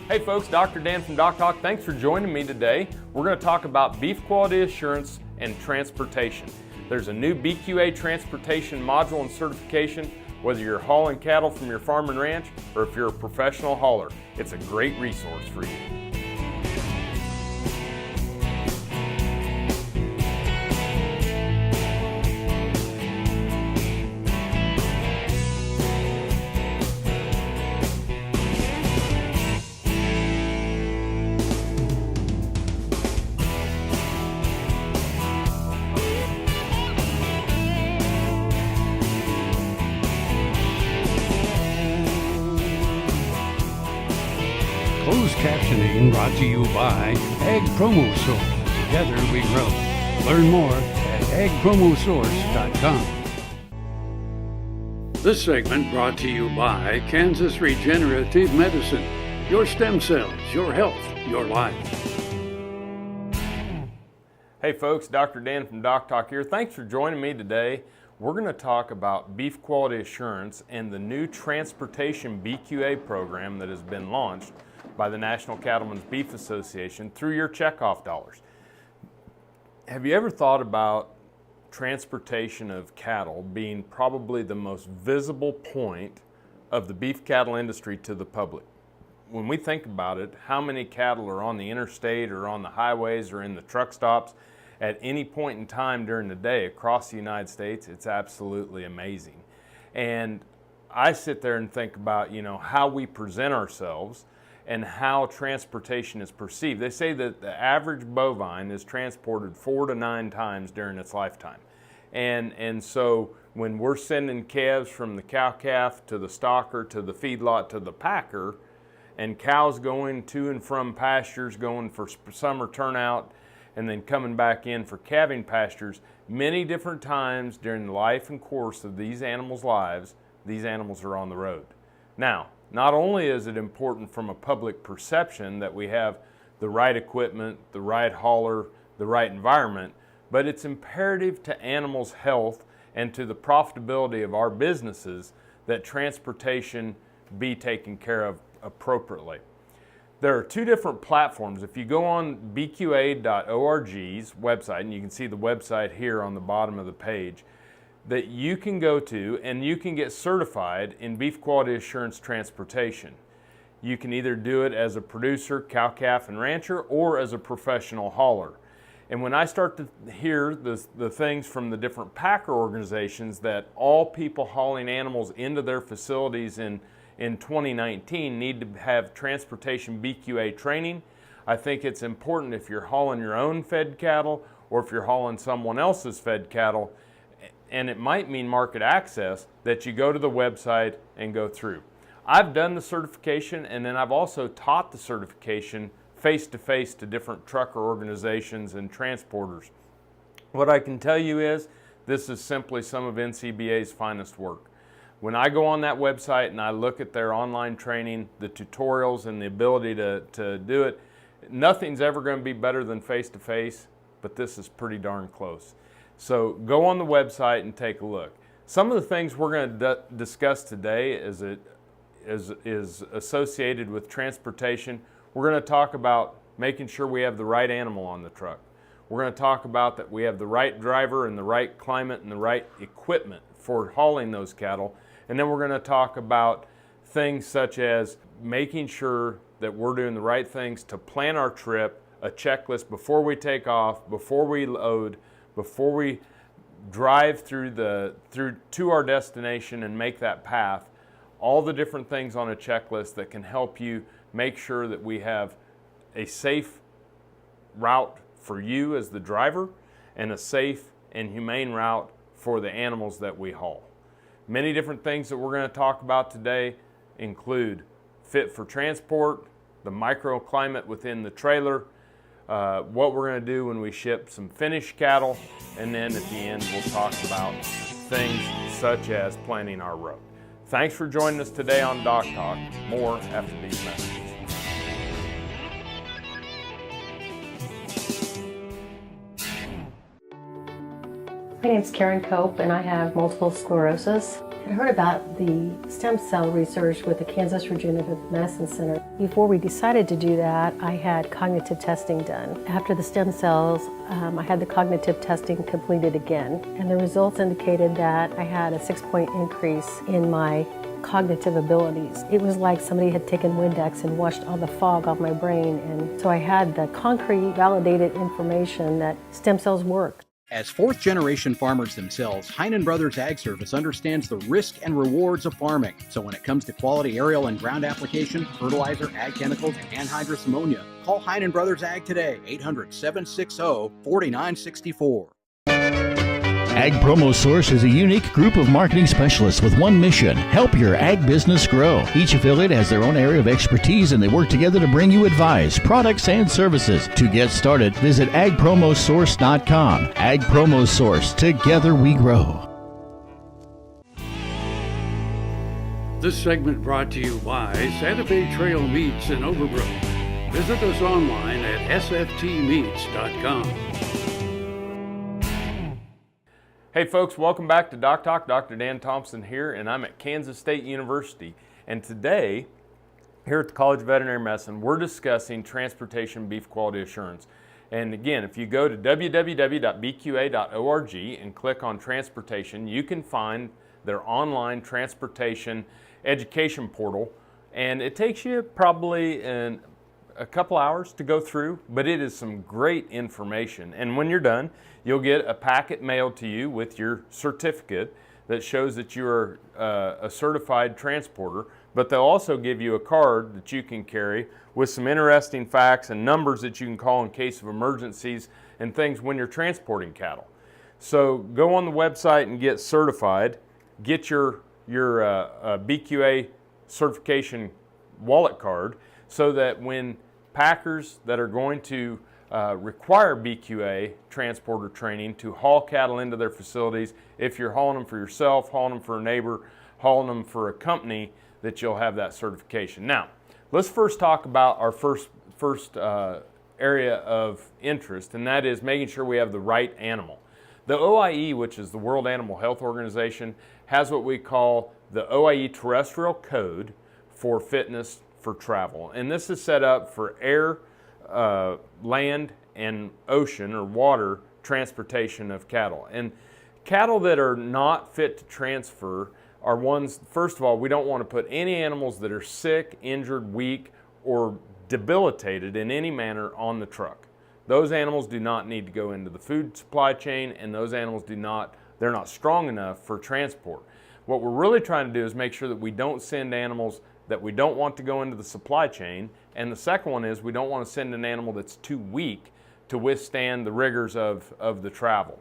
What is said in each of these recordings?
Hey folks, Dr. Dan from DocTalk. Thanks for joining me today. We're going to talk about beef quality assurance and transportation. There's a new BQA transportation module and certification, whether you're hauling cattle from your farm and ranch or if you're a professional hauler. It's a great resource for you. Closed captioning brought to you by agpromosource. Together we grow. Learn more at agpromosource.com. This segment brought to you by Kansas Regenerative Medicine. Your stem cells, your health, your life. Hey folks, Dr. Dan from DocTalk here. Thanks for joining me today. We're going to talk about beef quality assurance and the new transportation BQA program that has been launched by the National Cattlemen's Beef Association through your checkoff dollars. Have you ever thought about transportation of cattle being probably the most visible point of the beef cattle industry to the public? When we think about it, how many cattle are on the interstate or on the highways or in the truck stops at any point in time during the day across the United States? It's absolutely amazing. And I sit there and think about, how we present ourselves and how transportation is perceived. They say that the average bovine is transported 4 to 9 times during its lifetime. And so when we're sending calves from the cow-calf to the stocker to the feedlot to the packer, and cows going to and from pastures, going for summer turnout, and then coming back in for calving pastures, many different times during the life and course of these animals' lives, these animals are on the road. Now, not only is it important from a public perception that we have the right equipment, the right hauler, the right environment, but it's imperative to animals' health and to the profitability of our businesses that transportation be taken care of appropriately. There are 2 different platforms. If you go on bqa.org's website, and you can see the website here on the bottom of the page, that you can go to and you can get certified in beef quality assurance transportation. You can either do it as a producer, cow-calf and rancher, or as a professional hauler. And when I start to hear the things from the different packer organizations that all people hauling animals into their facilities in 2019 need to have transportation BQA training, I think it's important if you're hauling your own fed cattle or if you're hauling someone else's fed cattle, and it might mean market access, that you go to the website and go through. I've done the certification, and then I've also taught the certification face-to-face to different trucker organizations and transporters. What I can tell you is this is simply some of NCBA's finest work. When I go on that website and I look at their online training, the tutorials and the ability to do it, nothing's ever going to be better than face-to-face, but this is pretty darn close. So go on the website and take a look. Some of the things we're going to discuss today is associated with transportation. We're going to talk about making sure we have the right animal on the truck. We're going to talk about that we have the right driver and the right climate and the right equipment for hauling those cattle. And then we're going to talk about things such as making sure that we're doing the right things to plan our trip, a checklist before we take off, before we load, before we drive through to our destination and make that path, all the different things on a checklist that can help you make sure that we have a safe route for you as the driver and a safe and humane route for the animals that we haul. Many different things that we're going to talk about today include fit for transport, the microclimate within the trailer, what we're going to do when we ship some finished cattle, and then at the end we'll talk about things such as planning our road. Thanks for joining us today on DocTalk. More after these messages. My name's Karen Cope and I have multiple sclerosis. I heard about the stem cell research with the Kansas Regenerative Medicine Center. Before we decided to do that, I had cognitive testing done. After the stem cells, I had the cognitive testing completed again, and the results indicated that I had a 6-point increase in my cognitive abilities. It was like somebody had taken Windex and washed all the fog off my brain, and so I had the concrete, validated information that stem cells work. As fourth-generation farmers themselves, Heinen Brothers Ag Service understands the risk and rewards of farming. So when it comes to quality aerial and ground application, fertilizer, ag chemicals, and anhydrous ammonia, call Heinen Brothers Ag today, 800-760-4964. AgPromosource is a unique group of marketing specialists with one mission: help your ag business grow. Each affiliate has their own area of expertise, and they work together to bring you advice, products, and services. To get started, visit agpromosource.com. AgPromosource. Together we grow. This segment brought to you by Santa Fe Trail Meats in Overbrook. Visit us online at sftmeats.com. Hey folks, welcome back to DocTalk. Dr. Dan Thompson here, and I'm at Kansas State University. And today, here at the College of Veterinary Medicine, we're discussing transportation beef quality assurance. And again, if you go to www.bqa.org and click on transportation, you can find their online transportation education portal. And it takes you probably a couple hours to go through, but it is some great information. And when you're done, you'll get a packet mailed to you with your certificate that shows that you are a certified transporter, but they'll also give you a card that you can carry with some interesting facts and numbers that you can call in case of emergencies and things when you're transporting cattle. So go on the website and get certified, get your BQA certification wallet card, so that when packers that are going to require BQA transporter training to haul cattle into their facilities, if you're hauling them for yourself, hauling them for a neighbor, hauling them for a company, that you'll have that certification. Now, let's first talk about our first area of interest, and that is making sure we have the right animal. The OIE, which is the World Animal Health Organization, has what we call the OIE Terrestrial Code for fitness for travel. And this is set up for air, land, and ocean or water transportation of cattle. And cattle that are not fit to transfer are ones, first of all, we don't want to put any animals that are sick, injured, weak, or debilitated in any manner on the truck. Those animals do not need to go into the food supply chain, and those animals they're not strong enough for transport. What we're really trying to do is make sure that we don't send animals that we don't want to go into the supply chain, and the second one is we don't want to send an animal that's too weak to withstand the rigors of the travel.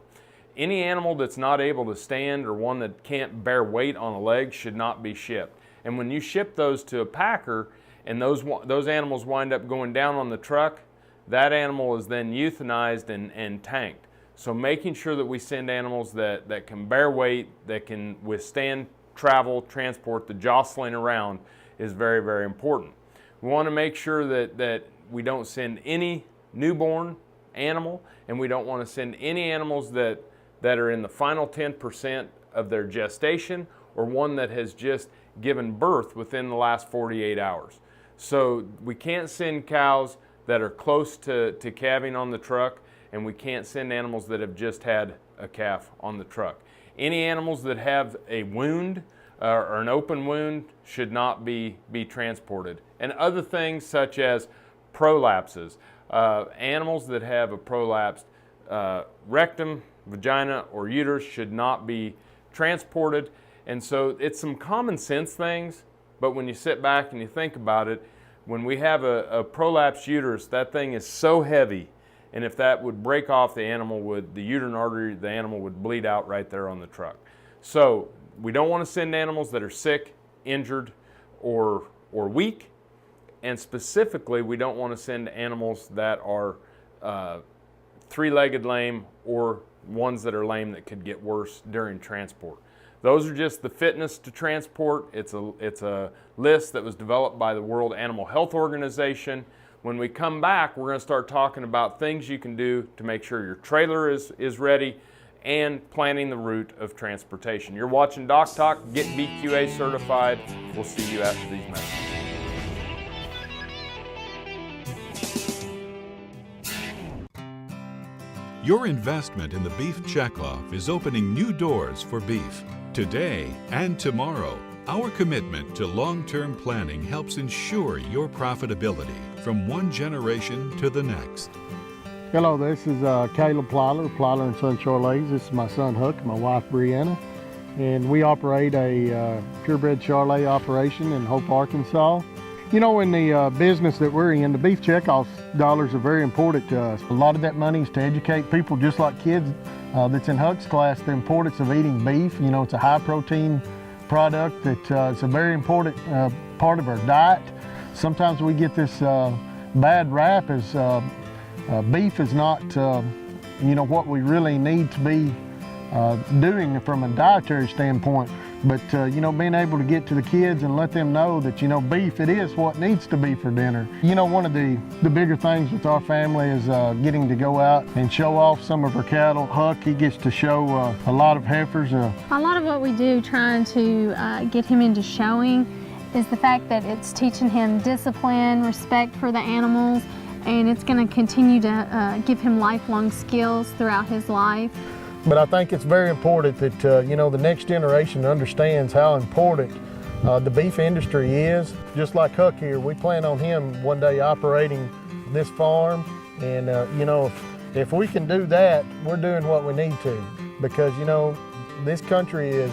Any animal that's not able to stand or one that can't bear weight on a leg should not be shipped. And when you ship those to a packer and those animals wind up going down on the truck, that animal is then euthanized and tanked. So making sure that we send animals that can bear weight, that can withstand travel, transport, the jostling around, is very, very important. We want to make sure that we don't send any newborn animal, and we don't want to send any animals that are in the final 10% of their gestation, or one that has just given birth within the last 48 hours. So we can't send cows that are close to calving on the truck, and we can't send animals that have just had a calf on the truck. Any animals that have a wound or an open wound should not be transported. And other things such as prolapses. Animals that have a prolapsed rectum, vagina, or uterus should not be transported. And so it's some common sense things, but when you sit back and you think about it, when we have a prolapsed uterus, that thing is so heavy, and if that would break off, the uterine artery, the animal would bleed out right there on the truck. So we don't want to send animals that are sick, injured, or weak, and specifically we don't want to send animals that are three-legged lame or ones that are lame that could get worse during transport. Those are just the fitness to transport. It's a list that was developed by the World Animal Health Organization. When we come back, we're going to start talking about things you can do to make sure your trailer is ready and planning the route of transportation. You're watching DocTalk. Get BQA certified. We'll see you after these messages. Your investment in the Beef Checkoff is opening new doors for beef. Today and tomorrow, our commitment to long-term planning helps ensure your profitability from one generation to the next. Hello, this is Caleb Plyler and Son Charolais. This is my son Huck and my wife Brianna. And we operate a purebred Charolais operation in Hope, Arkansas. You know, in the business that we're in, the beef checkoff dollars are very important to us. A lot of that money is to educate people, just like kids that's in Huck's class, the importance of eating beef. You know, it's a high protein product that it's a very important part of our diet. Sometimes we get this bad rap as beef is not, you know, what we really need to be doing from a dietary standpoint. But, you know, being able to get to the kids and let them know that, you know, beef, it is what needs to be for dinner. You know, one of the bigger things with our family is getting to go out and show off some of our cattle. Huck, he gets to show a lot of heifers. A lot of what we do trying to get him into showing is the fact that it's teaching him discipline, respect for the animals, and it's going to continue to give him lifelong skills throughout his life. But I think it's very important that, you know, the next generation understands how important the beef industry is. Just like Huck here, we plan on him one day operating this farm. And, you know, if we can do that, we're doing what we need to. Because, you know, this country is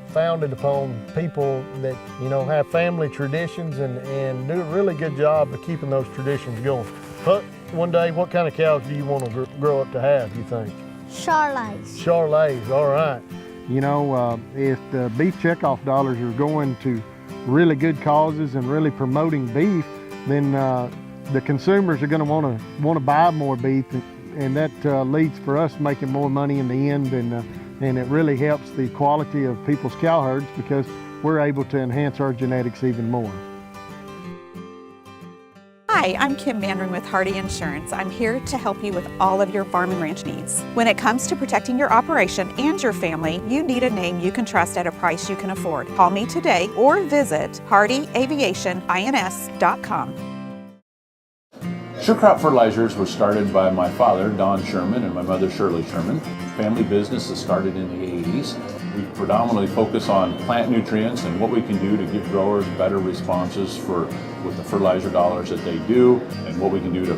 founded upon people that, you know, have family traditions and do a really good job of keeping those traditions going. Huck, one day, what kind of cows do you want to grow up to have, you think? Charolais. Charolais, all right. You know, if the beef checkoff dollars are going to really good causes and really promoting beef, then the consumers are going to want to buy more beef, and that leads for us making more money in the end, and it really helps the quality of people's cow herds because we're able to enhance our genetics even more. Hi, I'm Kim Mandarin with Hardy Insurance. I'm here to help you with all of your farm and ranch needs. When it comes to protecting your operation and your family, you need a name you can trust at a price you can afford. Call me today or visit hardyaviationins.com. Sure Crop Fertilizers was started by my father, Don Sherman, and my mother, Shirley Sherman. Family business that started in the 80s. We predominantly focus on plant nutrients and what we can do to give growers better responses with the fertilizer dollars that they do, and what we can do to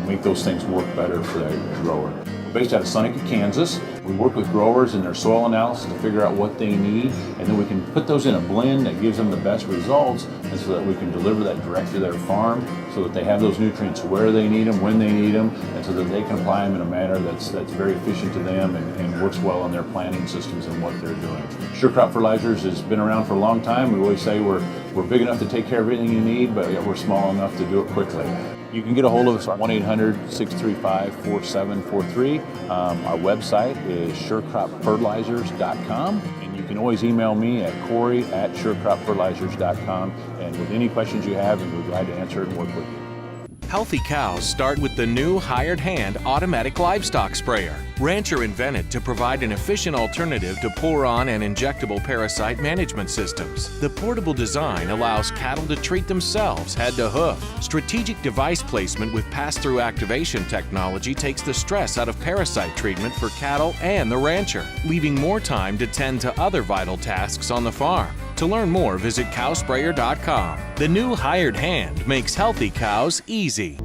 make those things work better for the grower. We're based out of Seneca, Kansas. We work with growers in their soil analysis to figure out what they need, and then we can put those in a blend that gives them the best results, and so that we can deliver that direct to their farm so that they have those nutrients where they need them, when they need them, and so that they can apply them in a manner that's very efficient to them and works well in their planting systems and what they're doing. Sure Crop Fertilizers has been around for a long time. We always say we're big enough to take care of everything you need, but yet we're small enough to do it quickly. You can get a hold of us at 1-800-635-4743. Our website is surecropfertilizers.com, and you can always email me at Corey@surecropfertilizers.com, and with any questions you have, we'll be glad to answer it and work with you. Healthy cows start with the new hired hand automatic livestock sprayer. Rancher invented to provide an efficient alternative to pour-on and injectable parasite management systems. The portable design allows cattle to treat themselves head to hoof. Strategic device placement with pass-through activation technology takes the stress out of parasite treatment for cattle and the rancher, leaving more time to tend to other vital tasks on the farm. To learn more, visit cowsprayer.com. The new hired hand makes healthy cows easy.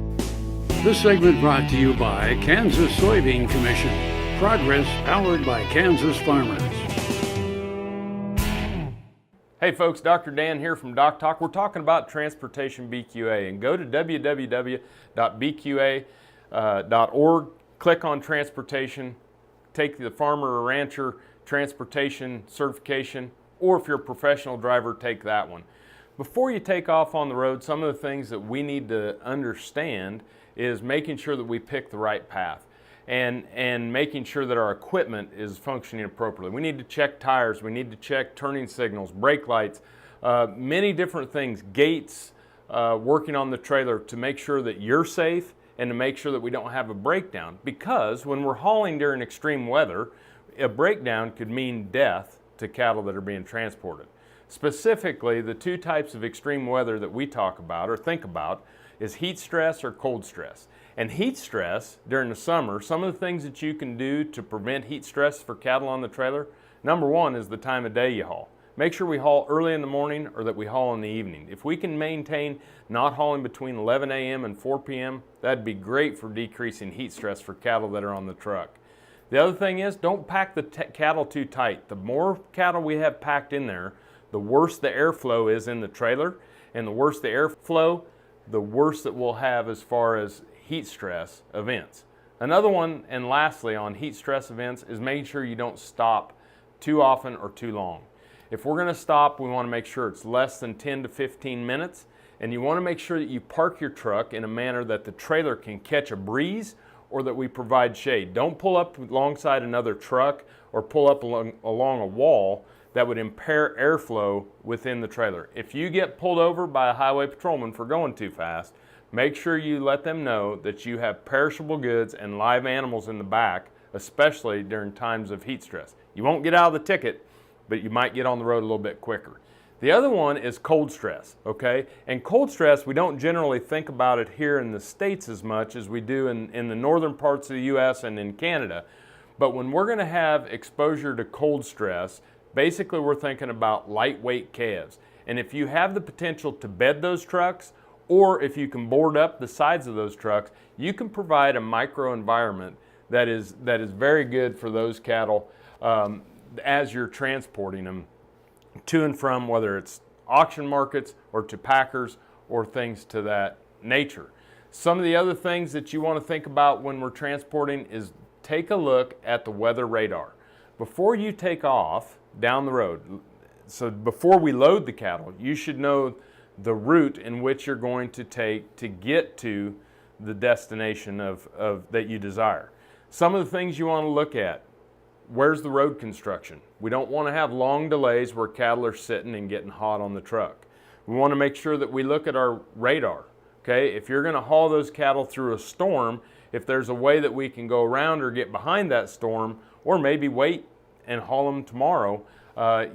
This segment brought to you by Kansas Soybean Commission. Progress powered by Kansas farmers. Hey folks, Dr. Dan here from DocTalk. We're talking about transportation BQA, and go to www.bqa.org, click on transportation, take the farmer or rancher transportation certification, or if you're a professional driver, take that one. Before you take off on the road, some of the things that we need to understand is making sure that we pick the right path and making sure that our equipment is functioning appropriately. We need to check tires, we need to check turning signals, brake lights, many different things, gates, working on the trailer to make sure that you're safe and to make sure that we don't have a breakdown. Because when we're hauling during extreme weather, a breakdown could mean death to cattle that are being transported. Specifically, the two types of extreme weather that we talk about or think about is heat stress or cold stress. And heat stress during the summer, some of the things that you can do to prevent heat stress for cattle on the trailer, number one is the time of day you haul. Make sure we haul early in the morning or that we haul in the evening. If we can maintain not hauling between 11 a.m. and 4 p.m., that'd be great for decreasing heat stress for cattle that are on the truck. The other thing is, don't pack the cattle too tight. The more cattle we have packed in there, the worse the airflow is in the trailer, and the worse the airflow, the worse it will have as far as heat stress events. Another one, and lastly on heat stress events, is making sure you don't stop too often or too long. If we're going to stop, we want to make sure it's less than 10 to 15 minutes, and you want to make sure that you park your truck in a manner that the trailer can catch a breeze or that we provide shade. Don't pull up alongside another truck or pull up along a wall that would impair airflow within the trailer. If you get pulled over by a highway patrolman for going too fast, make sure you let them know that you have perishable goods and live animals in the back, especially during times of heat stress. You won't get out of the ticket, but you might get on the road a little bit quicker. The other one is cold stress, okay? And cold stress, we don't generally think about it here in the States as much as we do in the northern parts of the US and in Canada. But when we're gonna have exposure to cold stress, basically we're thinking about lightweight calves. And if you have the potential to bed those trucks, or if you can board up the sides of those trucks, you can provide a microenvironment that is very good for those cattle as you're transporting them to and from, whether it's auction markets or to packers or things to that nature. Some of the other things that you want to think about when we're transporting is take a look at the weather radar. Before you take off down the road, so before we load the cattle, you should know the route in which you're going to take to get to the destination that you desire. Some of the things you want to look at: where's the road construction? We don't want to have long delays where cattle are sitting and getting hot on the truck. We want to make sure that we look at our radar. Okay, if you're going to haul those cattle through a storm, if there's a way that we can go around or get behind that storm, or maybe wait and haul them tomorrow,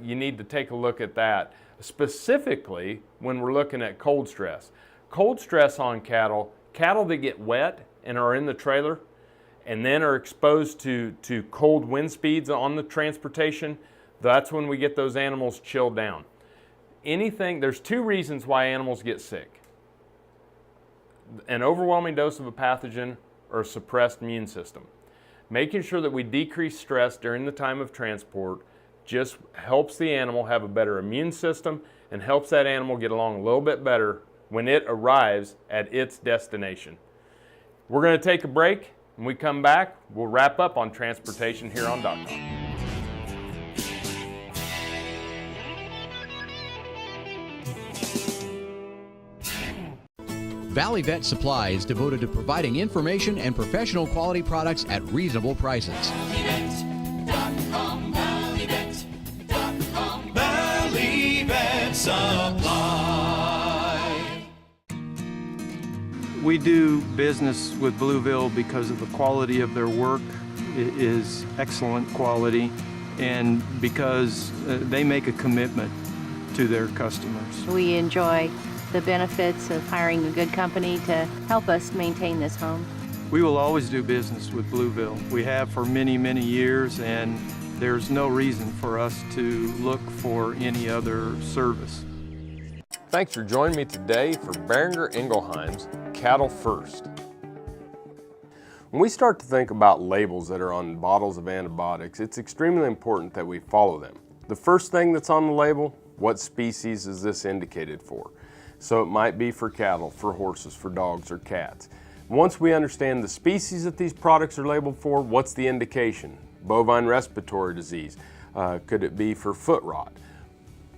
you need to take a look at that. Specifically when we're looking at cold stress. Cold stress on cattle that get wet and are in the trailer and then are exposed to cold wind speeds on the transportation, that's when we get those animals chilled down. There's two reasons why animals get sick: an overwhelming dose of a pathogen or a suppressed immune system. Making sure that we decrease stress during the time of transport just helps the animal have a better immune system and helps that animal get along a little bit better when it arrives at its destination. We're going to take a break. When we come back, we'll wrap up on transportation here on DocTalk. Valley Vet Supply is devoted to providing information and professional quality products at reasonable prices. Valley Vet Supply. We do business with Blueville because of the quality of their work. It is excellent quality, and because they make a commitment to their customers. We enjoy the benefits of hiring a good company to help us maintain this home. We will always do business with Blueville. We have for many, many years, and there's no reason for us to look for any other service. Thanks for joining me today for Behringer Ingelheim's Cattle First. When we start to think about labels that are on bottles of antibiotics, it's extremely important that we follow them. The first thing that's on the label: what species is this indicated for? So it might be for cattle, for horses, for dogs, or cats. Once we understand the species that these products are labeled for, what's the indication? Bovine respiratory disease. Could it be for foot rot?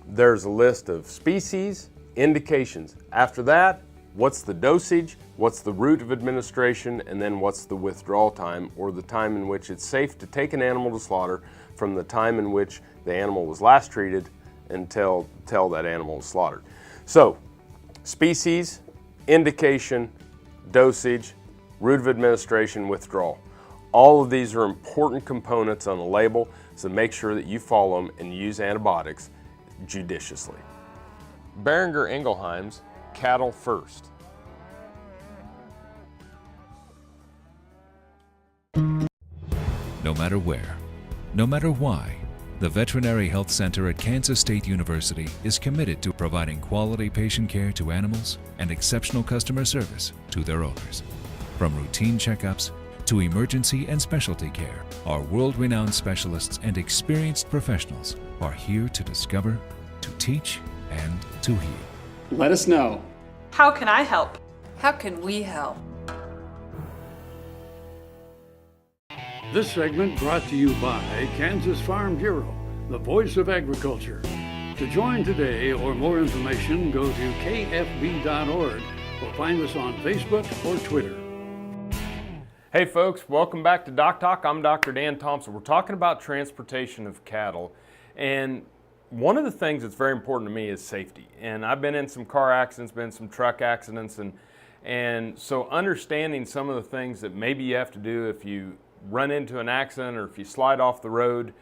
There's a list of species, indications. After that, what's the dosage, what's the route of administration, and then what's the withdrawal time, or the time in which it's safe to take an animal to slaughter from the time in which the animal was last treated until that animal was slaughtered. So, species, indication, dosage, route of administration, withdrawal. All of these are important components on the label, so make sure that you follow them and use antibiotics judiciously. Boehringer Ingelheim's Cattle First. No matter where, no matter why, the Veterinary Health Center at Kansas State University is committed to providing quality patient care to animals and exceptional customer service to their owners. From routine checkups to emergency and specialty care, our world-renowned specialists and experienced professionals are here to discover, to teach, and to heal. Let us know. How can I help? How can we help? This segment brought to you by Kansas Farm Bureau, the voice of agriculture. To join today or more information, go to kfb.org or find us on Facebook or Twitter. Hey folks, welcome back to DocTalk. I'm Dr. Dan Thompson. We're talking about transportation of cattle, and one of the things that's very important to me is safety. And I've been in some car accidents, been in some truck accidents, and so understanding some of the things that maybe you have to do if you run into an accident or if you slide off the road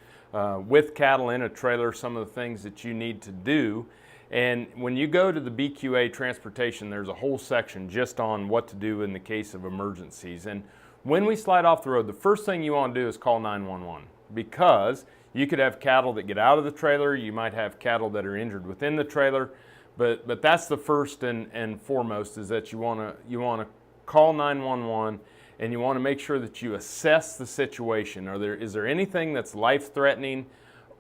with cattle in a trailer, some of the things that you need to do. And when you go to the BQA transportation, there's a whole section just on what to do in the case of emergencies. And when we slide off the road, the first thing you want to do is call 911, because you could have cattle that get out of the trailer, you might have cattle that are injured within the trailer, but that's the first and foremost, is that you want to call 911, and you want to make sure that you assess the situation. Is there anything that's life-threatening,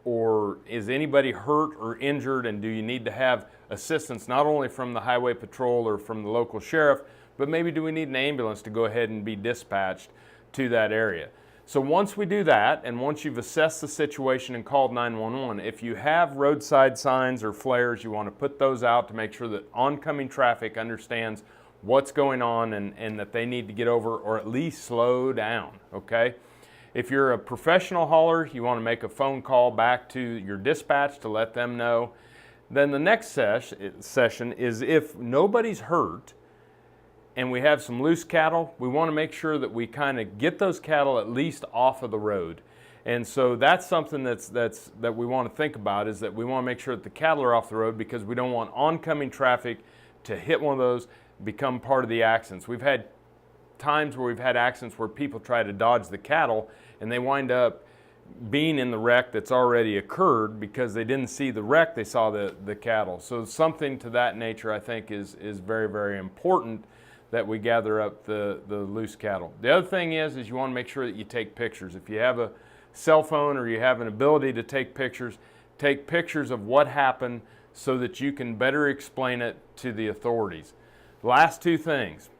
or is anybody hurt or injured, and do you need to have assistance not only from the highway patrol or from the local sheriff, but maybe do we need an ambulance to go ahead and be dispatched to that area? So once we do that, and once you've assessed the situation and called 911, if you have roadside signs or flares, you want to put those out to make sure that oncoming traffic understands what's going on and that they need to get over or at least slow down, okay? If you're a professional hauler, you want to make a phone call back to your dispatch to let them know. Then the next session is if nobody's hurt and we have some loose cattle, we want to make sure that we kind of get those cattle at least off of the road. And so that's something that we want to think about, is that we want to make sure that the cattle are off the road, because we don't want oncoming traffic to hit one of those, become part of the accidents. We've had times where we've had accidents where people try to dodge the cattle and they wind up being in the wreck that's already occurred because they didn't see the wreck, they saw the cattle. So something to that nature, I think, is very, very important, that we gather up the loose cattle. The other thing is you want to make sure that you take pictures. If you have a cell phone or you have an ability to take pictures of what happened so that you can better explain it to the authorities. Last two things.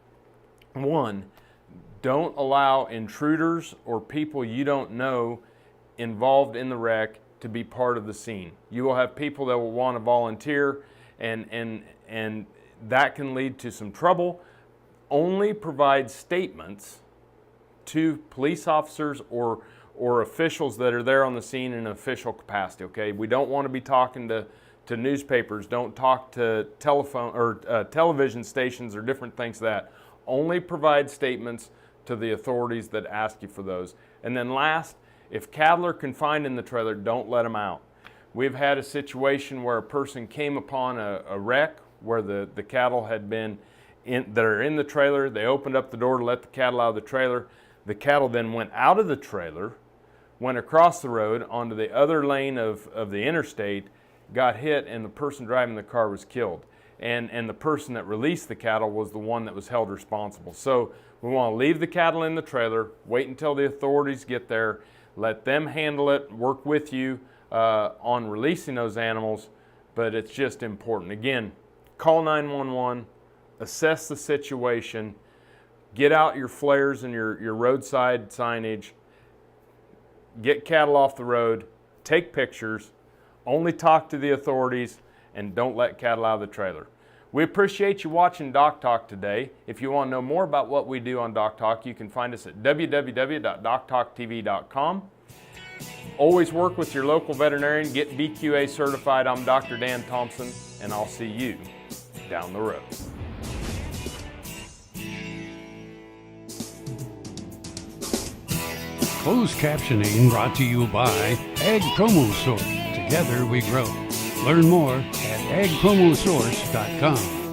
One, don't allow intruders or people you don't know involved in the wreck to be part of the scene. You will have people that will want to volunteer, and that can lead to some trouble. Only provide statements to police officers or officials that are there on the scene in an official capacity, okay? We don't want to be talking to newspapers, don't talk to telephone or television stations or different things like that. Only provide statements to the authorities that ask you for those. And then last, if cattle are confined in the trailer, don't let them out. We've had a situation where a person came upon a wreck where the cattle had been that are in the trailer. They opened up the door to let the cattle out of the trailer. The cattle then went out of the trailer, went across the road onto the other lane of the interstate, got hit, and the person driving the car was killed. And the person that released the cattle was the one that was held responsible. So we want to leave the cattle in the trailer, wait until the authorities get there, let them handle it, work with you on releasing those animals, but it's just important. Again, call 911, assess the situation, get out your flares and your roadside signage, get cattle off the road, take pictures, only talk to the authorities, and don't let cattle out of the trailer. We appreciate you watching DocTalk today. If you want to know more about what we do on DocTalk, you can find us at www.doctalktv.com. Always work with your local veterinarian. Get BQA certified. I'm Dr. Dan Thompson, and I'll see you down the road. Closed captioning brought to you by agpromosource. Together we grow. Learn more at agpromosource.com.